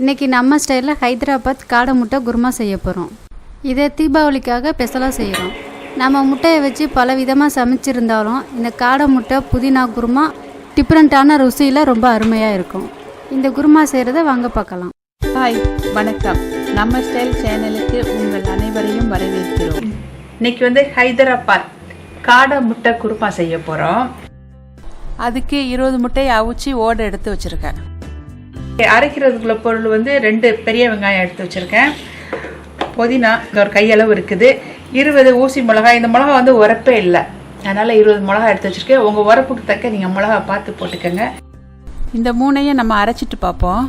இன்றைக்கி நம்ம ஸ்டைலில் ஹைதராபாத் காடை முட்டை குருமா செய்ய போகிறோம். இதை தீபாவளிக்காக ஸ்பெஷலாக செய்கிறோம். நம்ம முட்டையை வச்சு பல விதமாக சமைச்சிருந்தாலும் இந்த காடை முட்டை புதினா குருமா டிஃப்ரெண்ட்டான ருசியில் ரொம்ப அருமையாக இருக்கும். இந்த குருமா செய்கிறத வாங்க பார்க்கலாம். ஹாய், வணக்கம். நம்ம ஸ்டைல் சேனலுக்கு உங்கள் அனைவரையும் வரவேற்கிறோம். இன்னைக்கு ஹைதராபாத் காடை முட்டை குருமா செய்ய போகிறோம். அதுக்கு 20 முட்டையை அவிச்சு ஓட எடுத்து வச்சுருக்கேன். அரைக்கிறதுக்குள்ள பொருள் 2 பெரிய வெங்காயம் எடுத்து வச்சுருக்கேன். புதினா ஒரு கையளவு இருக்குது. 20 ஊசி மிளகாய். இந்த மிளகா உரப்பே இல்லை, அதனால் 20 மிளகா எடுத்து வச்சுருக்கேன். உங்கள் உரப்புக்கு தக்க நீங்கள் மிளகா பார்த்து போட்டுக்கோங்க. இந்த 3ஐயும் நம்ம அரைச்சிட்டு பார்ப்போம்.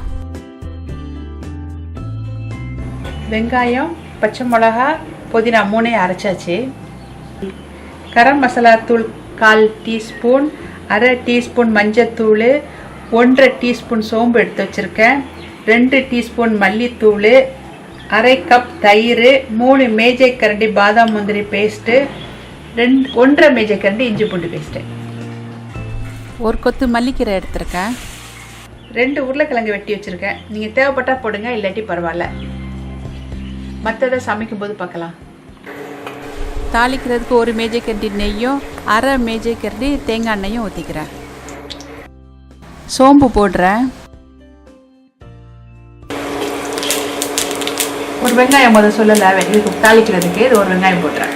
வெங்காயம், பச்சை மிளகா, புதினா 3ஐயும் அரைச்சாச்சு. கரம் மசாலா தூள் 1/4 டீஸ்பூன், 1/2 டீஸ்பூன் மஞ்சத்தூள், 1/2 டீஸ்பூன் சோம்பு எடுத்து வச்சுருக்கேன், 2 டீஸ்பூன் மல்லித்தூள், 1/2 கப் தயிர், 3 மேஜை கரண்டி பாதாம் முந்திரி பேஸ்ட்டு, 1/2 மேஜை கரண்டி இஞ்சி பூண்டு பேஸ்ட்டு, ஒரு கொத்து மல்லிக்கீரை எடுத்துருக்கேன், 2 உருளைக்கிழங்கு வெட்டி வச்சுருக்கேன். நீங்கள் தேவைப்பட்டால் போடுங்க, இல்லாட்டி பரவாயில்ல. மற்றதை சமைக்கும்போது பார்க்கலாம். தாளிக்கிறதுக்கு 1 மேஜை கரண்டி நெய்யும் 1/2 மேஜை கரண்டி தேங்காய் எண்ணெயும் ஊற்றிக்கிறேன். சோம்பு போடுறேன். ஒரு வெங்காயம் சொல்லலை இதுக்கு தாளிக்கிறதுக்கு. இது ஒரு வெங்காயம் போடுறேன்.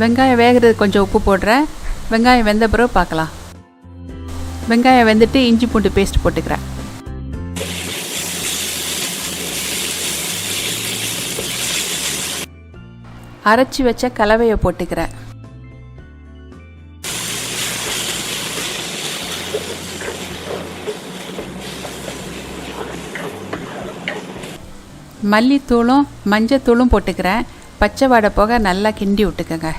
வெங்காயம் வேகிறதுக்கு கொஞ்சம் உப்பு போடுறேன். வெங்காயம் வெந்த பிறகு பார்க்கலாம். வெங்காயம் வெந்துட்டு இஞ்சி பூண்டு பேஸ்ட் போட்டுக்கிறேன். அரைச்சி வச்ச கலவையை போட்டுக்கிறேன். மல்லித்தூளும் மஞ்சத்தூளும் போட்டுக்கிறேன். பச்சை வாடை போக நல்லா கிண்டி விட்டுக்கங்க.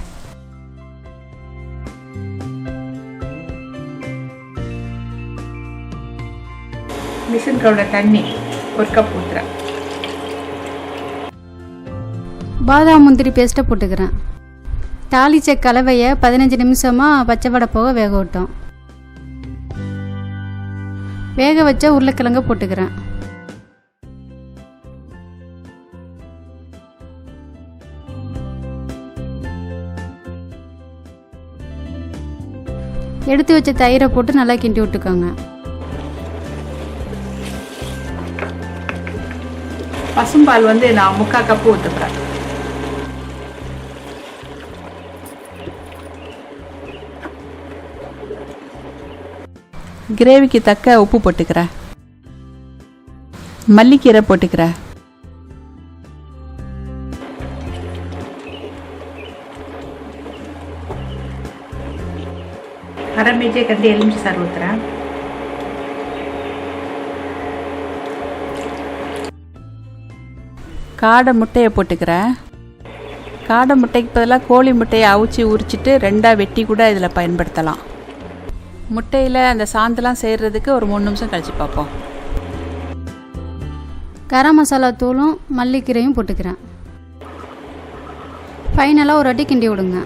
மிஷின் கவுண்டர் தண்ணி 1 கப் ஊற்றுறேன். பாதாம் முந்திரி பேஸ்ட்டை போட்டுக்கிறேன். தாளிச்ச கலவையை 15 நிமிஷமாக பச்சை வடை போக வேக விட்டோம். வேக வச்ச உருளைக்கிழங்க போட்டுக்கிறேன். எடுத்து வச்ச தயிரை போட்டு நல்லா கிண்டி விட்டுக்கோங்க. பசும்பால் நான் 3/4 கப்பு ஊற்றுக்கிறேன். கிரேவிக்கு தக்க உப்பு போட்டுக்கிறேன். மல்லிக்கீரை போட்டுக்கிறேன். அரை மேஜை கரண்டி எலுமிச்சை சாறு ஊற்றுறேன். காடை முட்டையை போட்டுக்கிறேன். காடை முட்டைக்கு பதிலாக கோழி முட்டையை அவிச்சு உரிச்சிட்டு 2ஆக வெட்டி கூட இதில் பயன்படுத்தலாம். முட்டையில் அந்த சாந்தெல்லாம் செய்கிறதுக்கு ஒரு 3 நிமிஷம் கழித்து பார்ப்போம். கரம் மசாலா தூளும் மல்லிக்கீரையும் போட்டுக்கிறேன். ஃபைனலாக ஒரு வாட்டி கிண்டி விடுங்க.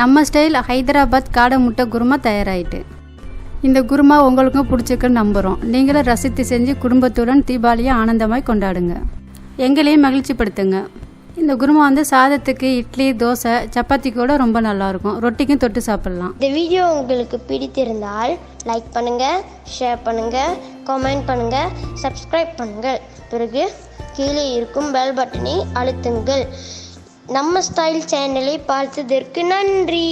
நம்ம ஸ்டைல் ஹைதராபாத் காடை முட்டை குருமா தயாராகிட்டு. இந்த குருமா உங்களுக்கும் பிடிச்சிருக்குன்னு நம்புகிறோம். நீங்களும் ரசித்து செஞ்சு குடும்பத்துடன் தீபாவளியை ஆனந்தமாய் கொண்டாடுங்க. எங்களையும் மகிழ்ச்சிப்படுத்துங்க. இந்த குருமா சாதத்துக்கு, இட்லி, தோசை, சப்பாத்தி கூட ரொம்ப நல்லாயிருக்கும். ரொட்டிக்கும் தொட்டு சாப்பிட்லாம். இந்த வீடியோ உங்களுக்கு பிடித்திருந்தால் லைக் பண்ணுங்கள், ஷேர் பண்ணுங்கள், கமெண்ட் பண்ணுங்கள், சப்ஸ்கிரைப் பண்ணுங்கள். பிறகு கீழே இருக்கும் பெல் பட்டனை அழுத்துங்கள். நம்ம ஸ்டைல் சேனலை பார்த்ததற்கு நன்றி.